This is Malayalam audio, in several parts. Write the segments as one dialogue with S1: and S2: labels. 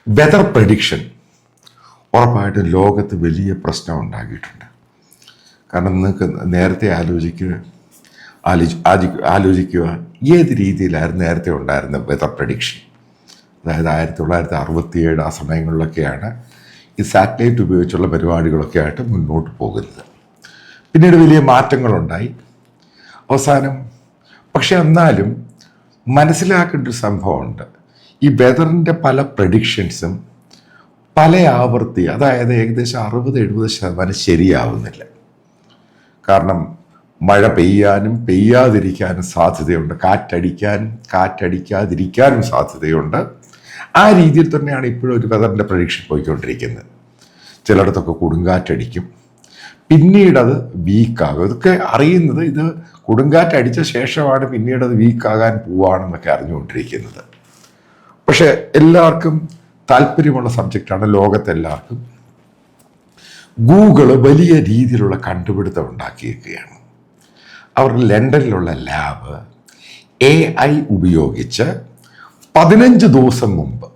S1: വെതർ പ്രഡിക്ഷൻ ഉറപ്പായിട്ടും ലോകത്ത് വലിയ പ്രശ്നം ഉണ്ടാക്കിയിട്ടുണ്ട്. കാരണം നിങ്ങൾക്ക് നേരത്തെ ആലോചിക്കുക ഏത് രീതിയിലായിരുന്നു നേരത്തെ ഉണ്ടായിരുന്ന വെതർ പ്രഡിക്ഷൻ. അതായത് 1967 ആ സമയങ്ങളിലൊക്കെയാണ് ഈ സാറ്റലൈറ്റ് ഉപയോഗിച്ചുള്ള പരിപാടികളൊക്കെ ആയിട്ട് മുന്നോട്ട് പോകുന്നത്. പിന്നീട് വലിയ മാറ്റങ്ങളുണ്ടായി. അവസാനം പക്ഷെ എന്നാലും മനസ്സിലാക്കേണ്ട ഒരു സംഭവമുണ്ട്. ഈ വെതറിൻ്റെ പല പ്രഡിക്ഷൻസും പല ആവർത്തി, അതായത് ഏകദേശം 60-70% ശരിയാവുന്നില്ല. കാരണം മഴ പെയ്യാനും പെയ്യാതിരിക്കാനും സാധ്യതയുണ്ട്, കാറ്റടിക്കാതിരിക്കാനും സാധ്യതയുണ്ട്. ആ രീതിയിൽ തന്നെയാണ് ഇപ്പോഴും ഒരു വെതറിൻ്റെ പ്രഡിക്ഷൻ പോയിക്കൊണ്ടിരിക്കുന്നത്. ചിലയിടത്തൊക്കെ കൊടുങ്കാറ്റടിക്കും, പിന്നീടത് വീക്കാകും. ഇതൊക്കെ അറിയുന്നത് ഇത് കൊടുങ്കാറ്റടിച്ച ശേഷമാണ് പിന്നീടത് വീക്കാകാൻ പോവുകയാണെന്നൊക്കെ അറിഞ്ഞുകൊണ്ടിരിക്കുന്നത്. പക്ഷെ എല്ലാവർക്കും താല്പര്യമുള്ള സബ്ജക്റ്റാണ്, ലോകത്തെല്ലാവർക്കും. ഗൂഗിള് വലിയ രീതിയിലുള്ള കണ്ടുപിടുത്തം ഉണ്ടാക്കിയിരിക്കുകയാണ്. അവർ ലണ്ടനിലുള്ള ലാബ് AI ഉപയോഗിച്ച് 15 ദിവസം മുമ്പ്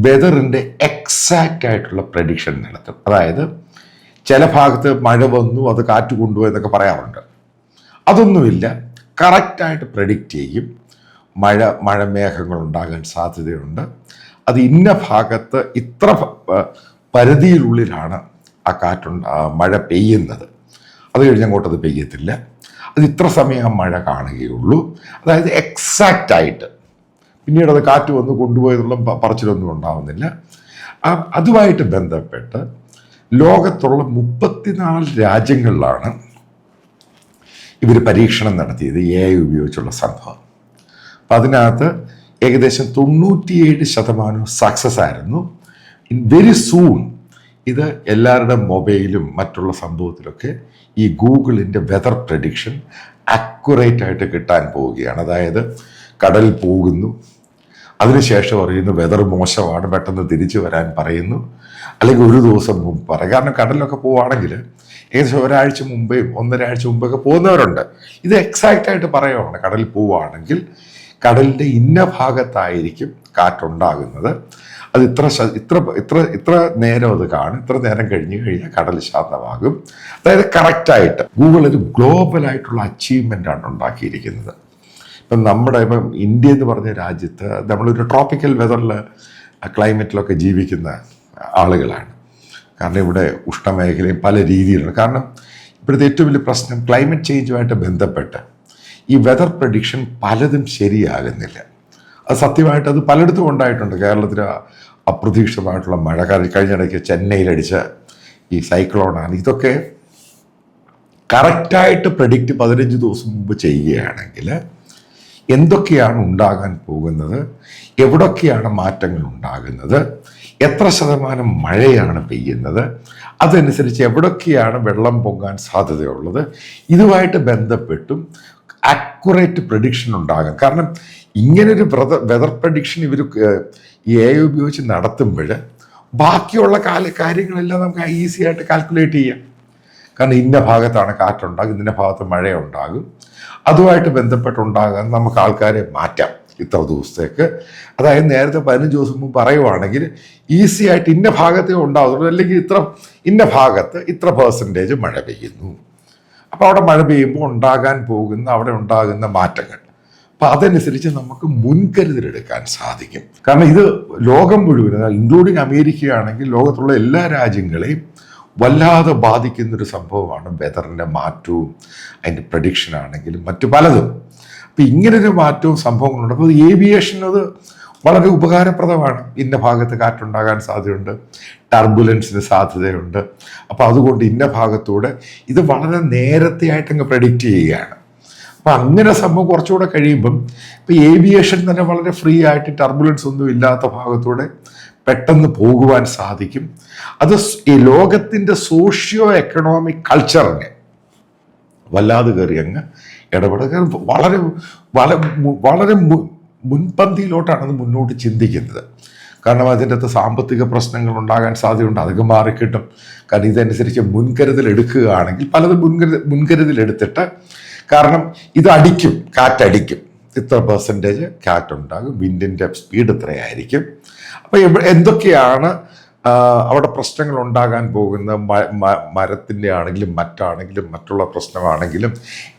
S1: വെതറിൻ്റെ എക്സാക്റ്റ് ആയിട്ടുള്ള പ്രഡിക്ഷൻ നടത്തും. അതായത് ചില ഭാഗത്ത് മഴ വന്നു, അത് കാറ്റ് കൊണ്ടുപോയി എന്നൊക്കെ പറയാറുണ്ട്. അതൊന്നുമില്ല, കറക്റ്റായിട്ട് പ്രഡിക്റ്റ് ചെയ്യും. മഴമേഘങ്ങൾ ഉണ്ടാകാൻ സാധ്യതയുണ്ട്, അത് ഇന്ന ഭാഗത്ത് ഇത്ര പരിധിയിലുള്ളിലാണ് ആ മഴ പെയ്യുന്നത്, അത് കഴിഞ്ഞ് അങ്ങോട്ടത് പെയ്യത്തില്ല, അത് ഇത്ര സമയം മഴ കാണുകയുള്ളൂ. അതായത് എക്സാക്റ്റായിട്ട്. പിന്നീട് അത് കാറ്റ് വന്ന് കൊണ്ടുപോയതുള്ള പറച്ചിലൊന്നും ഉണ്ടാവുന്നില്ല. അതുമായിട്ട് ബന്ധപ്പെട്ട് ലോകത്തുള്ള 34 രാജ്യങ്ങളിലാണ് ഇവർ പരീക്ഷണം നടത്തിയത് AI ഉപയോഗിച്ചുള്ള സംഭവം. അപ്പം അതിനകത്ത് ഏകദേശം 97% സക്സസ് ആയിരുന്നു. ഇൻ വെരി സൂൺ ഇത് എല്ലാവരുടെ മൊബൈലും മറ്റുള്ള സംഭവത്തിലൊക്കെ ഈ ഗൂഗിളിൻ്റെ വെതർ പ്രഡിക്ഷൻ അക്യുറേറ്റ് ആയിട്ട് കിട്ടാൻ പോവുകയാണ്. അതായത് കടലിൽ പോകുന്നു, അതിനുശേഷം പറയുന്നു വെതർ മോശമാണ്, പെട്ടെന്ന് തിരിച്ചു വരാൻ പറയുന്നു, അല്ലെങ്കിൽ ഒരു ദിവസം മുമ്പ് പറയും. കാരണം കടലിലൊക്കെ പോവുകയാണെങ്കിൽ ഏകദേശം ഒരാഴ്ച മുമ്പേയും 1.5 ആഴ്ച മുമ്പൊക്കെ പോകുന്നവരുണ്ട്. ഇത് എക്സാക്റ്റായിട്ട് പറയുവാണ്, കടലിൽ പോവുകയാണെങ്കിൽ കടലിൻ്റെ ഇന്ന ഭാഗത്തായിരിക്കും കാറ്റുണ്ടാകുന്നത്, അത് ഇത്ര നേരം അത് കാണും, ഇത്ര നേരം കഴിഞ്ഞ് കഴിഞ്ഞാൽ കടൽ ശാന്തമാകും. അതായത് കറക്റ്റായിട്ട് ഗൂഗിൾ ഒരു ഗ്ലോബലായിട്ടുള്ള അച്ചീവ്മെൻ്റാണ് ഉണ്ടാക്കിയിരിക്കുന്നത്. ഇപ്പം ഇന്ത്യ എന്ന് പറഞ്ഞ രാജ്യത്ത് നമ്മളൊരു ട്രോപ്പിക്കൽ വെതറിൽ ക്ലൈമറ്റിലൊക്കെ ജീവിക്കുന്ന ആളുകളാണ്. കാരണം ഇവിടെ ഉഷ്ണമേഖലയും പല രീതിയിലാണ്. കാരണം ഇപ്പോഴത്തെ ഏറ്റവും വലിയ പ്രശ്നം ക്ലൈമറ്റ് ചേഞ്ചുമായിട്ട് ബന്ധപ്പെട്ട് ഈ വെതർ പ്രഡിക്ഷൻ പലതും ശരിയാകുന്നില്ല. അത് സത്യമായിട്ട് അത് പലയിടത്തും ഉണ്ടായിട്ടുണ്ട്. കേരളത്തിൽ അപ്രതീക്ഷിതമായിട്ടുള്ള മഴ, കഴിഞ്ഞിടയ്ക്ക് ചെന്നൈയിലടിച്ച ഈ സൈക്ലോണാണ്. ഇതൊക്കെ കറക്റ്റായിട്ട് പ്രഡിക്റ്റ് 15 ദിവസം മുമ്പ് ചെയ്യുകയാണെങ്കിൽ എന്തൊക്കെയാണ് ഉണ്ടാകാൻ പോകുന്നത്, എവിടൊക്കെയാണ് മാറ്റങ്ങൾ ഉണ്ടാകുന്നത്, എത്ര ശതമാനം മഴയാണ് പെയ്യുന്നത്, അതനുസരിച്ച് എവിടൊക്കെയാണ് വെള്ളം പൊങ്ങാൻ സാധ്യതയുള്ളത്, ഇതുമായിട്ട് ബന്ധപ്പെട്ടും അക്യുറേറ്റ് പ്രഡിക്ഷൻ ഉണ്ടാകും. കാരണം ഇങ്ങനൊരു വെതർ പ്രഡിക്ഷൻ ഇവർ ഈ AI ഉപയോഗിച്ച് നടത്തുമ്പോൾ ബാക്കിയുള്ള കാര്യങ്ങളെല്ലാം നമുക്ക് ഈസി ആയിട്ട് കാൽക്കുലേറ്റ് ചെയ്യാം. കാരണം ഇന്ന ഭാഗത്താണ് കാറ്റുണ്ടാകും, ഇന്ന ഭാഗത്ത് മഴയുണ്ടാകും, അതുമായിട്ട് ബന്ധപ്പെട്ടുണ്ടാകാൻ നമുക്ക് ആൾക്കാരെ മാറ്റാം ഇത്ര ദിവസത്തേക്ക്. അതായത് നേരത്തെ 15 ദിവസം മുമ്പ് പറയുവാണെങ്കിൽ ഈസി ആയിട്ട് ഇന്ന ഭാഗത്തേ ഉണ്ടാകുള്ളൂ, അല്ലെങ്കിൽ ഇന്ന ഭാഗത്ത് ഇത്ര % മഴ പെയ്യുന്നു. അപ്പോൾ അവിടെ മഴ പെയ്യുമ്പോൾ അവിടെ ഉണ്ടാകുന്ന മാറ്റങ്ങൾ, അപ്പം അതനുസരിച്ച് നമുക്ക് മുൻകരുതലെടുക്കാൻ സാധിക്കും. കാരണം ഇത് ലോകം മുഴുവൻ, ഇൻക്ലൂഡിങ് അമേരിക്കയാണെങ്കിൽ ലോകത്തുള്ള എല്ലാ രാജ്യങ്ങളെയും വല്ലാതെ ബാധിക്കുന്നൊരു സംഭവമാണ് വെതറിൻ്റെ മാറ്റവും അതിൻ്റെ പ്രഡിക്ഷൻ ആണെങ്കിലും മറ്റു പലതും. അപ്പം ഇങ്ങനൊരു മാറ്റവും സംഭവങ്ങളുണ്ട്. അപ്പോൾ ഏവിയേഷൻ അത് വളരെ ഉപകാരപ്രദമാണ്. ഇന്ന ഭാഗത്ത് കാറ്റുണ്ടാകാൻ സാധ്യതയുണ്ട്, ടർബുലൻസിന് സാധ്യതയുണ്ട്. അപ്പോൾ അതുകൊണ്ട് ഇന്ന ഭാഗത്തൂടെ ഇത് വളരെ നേരത്തെ ആയിട്ടങ്ങ് പ്രഡിക്റ്റ് ചെയ്യുകയാണ്. അപ്പം അങ്ങനെ സംഭവം കുറച്ചുകൂടെ കഴിയുമ്പം ഇപ്പം ഏവിയേഷൻ തന്നെ വളരെ ഫ്രീ ആയിട്ട് ടർബുലൻസ് ഒന്നും ഇല്ലാത്ത ഭാഗത്തൂടെ പെട്ടെന്ന് പോകുവാൻ സാധിക്കും. അത് ഈ ലോകത്തിൻ്റെ സോഷ്യോ എക്കണോമിക് കൾച്ചറിനെ വല്ലാതെ കയറി അങ്ങ് ഇടപെടുക. വളരെ വളരെ മുൻപന്തിയിലോട്ടാണ് അത് മുന്നോട്ട് ചിന്തിക്കുന്നത്. കാരണം അതിൻ്റെ അകത്ത് സാമ്പത്തിക പ്രശ്നങ്ങൾ ഉണ്ടാകാൻ സാധ്യതയുണ്ട്, അതൊക്കെ മാറിക്കിട്ടും. കാരണം ഇതനുസരിച്ച് മുൻകരുതൽ എടുക്കുകയാണെങ്കിൽ പലതും മുൻകരുതലെടുത്തിട്ട്, കാരണം ഇതടിക്കും, കാറ്റടിക്കും, ഇത്ര % കാറ്റുണ്ടാകും, വിൻഡിൻ്റെ സ്പീഡ് ഇത്രയായിരിക്കും, അപ്പോൾ എന്തൊക്കെയാണ് അവിടെ പ്രശ്നങ്ങൾ ഉണ്ടാകാൻ പോകുന്ന മരത്തിൻ്റെ ആണെങ്കിലും മറ്റാണെങ്കിലും മറ്റുള്ള പ്രശ്നമാണെങ്കിലും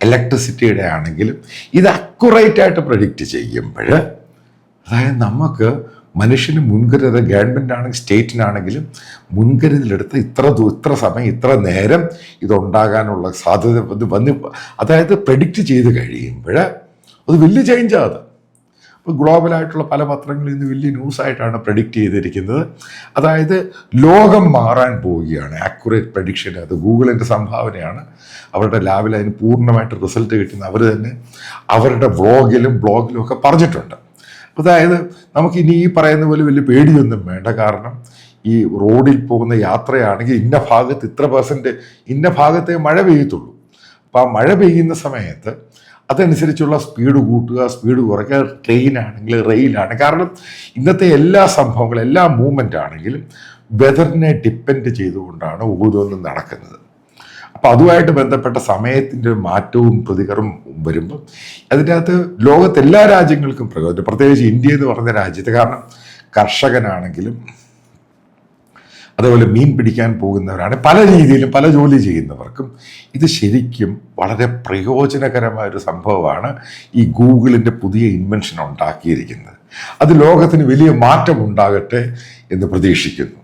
S1: ഇലക്ട്രിസിറ്റിയുടെ ആണെങ്കിലും ഇത് അക്യുറേറ്റ് ആയിട്ട് പ്രഡിക്റ്റ് ചെയ്യുമ്പോൾ, അതായത് നമുക്ക് മനുഷ്യന് മുൻകരുതൽ, ഗവൺമെൻറ് ആണെങ്കിൽ സ്റ്റേറ്റിനാണെങ്കിലും മുൻകരുതലെടുത്ത് ഇത്ര സമയം ഇത്ര നേരം ഇതുണ്ടാകാനുള്ള സാധ്യത വന്ന് അതായത് പ്രഡിക്റ്റ് ചെയ്ത് കഴിയുമ്പോൾ അത് വലിയ ചേഞ്ചാണ് അത്. ഇപ്പോൾ ഗ്ലോബലായിട്ടുള്ള പല പത്രങ്ങളും ഇന്ന് വലിയ ന്യൂസായിട്ടാണ് പ്രഡിക്റ്റ് ചെയ്തിരിക്കുന്നത്. അതായത് ലോകം മാറാൻ പോവുകയാണ്. ആക്യുറേറ്റ് പ്രഡിക്ഷൻ, അത് ഗൂഗിളിൻ്റെ സംഭാവനയാണ്. അവരുടെ ലാബിൽ അതിന് പൂർണ്ണമായിട്ട് റിസൾട്ട് കിട്ടുന്ന അവർ തന്നെ അവരുടെ ബ്ലോഗിലും ഒക്കെ പറഞ്ഞിട്ടുണ്ട്. അതായത് നമുക്കിനി ഈ പറയുന്ന പോലെ വലിയ പേടിയൊന്നും വേണ്ട. കാരണം ഈ റോഡിൽ പോകുന്ന യാത്രയാണെങ്കിൽ ഇന്ന ഭാഗത്ത് ഇത്ര % ഇന്ന ഭാഗത്തെ മഴ പെയ്യത്തുള്ളൂ. അപ്പോൾ ആ മഴ പെയ്യുന്ന സമയത്ത് അതനുസരിച്ചുള്ള സ്പീഡ് കൂട്ടുക, സ്പീഡ് കുറയ്ക്കുക. ട്രെയിനാണെങ്കിൽ റെയിലാണ്. കാരണം ഇന്നത്തെ എല്ലാ സംഭവങ്ങളും, എല്ലാ മൂവ്മെൻ്റ് ആണെങ്കിലും വെതറിനെ ഡിപ്പെൻഡ് ചെയ്തുകൊണ്ടാണ് ഓരോന്നും നടക്കുന്നത്. അപ്പോൾ അതുമായിട്ട് ബന്ധപ്പെട്ട സമയത്തിൻ്റെ മാറ്റവും പ്രതികരണം വരുമ്പം അതിൻ്റെ അകത്ത് ലോകത്തെ എല്ലാ രാജ്യങ്ങൾക്കും പ്രയോജനം, പ്രത്യേകിച്ച് ഇന്ത്യ എന്ന് പറഞ്ഞ രാജ്യത്ത്. കാരണം കർഷകനാണെങ്കിലും അതേപോലെ മീൻ പിടിക്കാൻ പോകുന്നവരാണ്, പല രീതിയിലും പല ജോലി ചെയ്യുന്നവർക്കും ഇത് ശരിക്കും വളരെ പ്രയോജനകരമായൊരു സംഭവമാണ് ഈ ഗൂഗിളിൻ്റെ പുതിയ ഇൻവെൻഷൻ ഉണ്ടാക്കിയിരിക്കുന്നത്. അത് ലോകത്തിന് വലിയ മാറ്റം ഉണ്ടാകട്ടെ എന്ന് പ്രതീക്ഷിക്കുന്നു.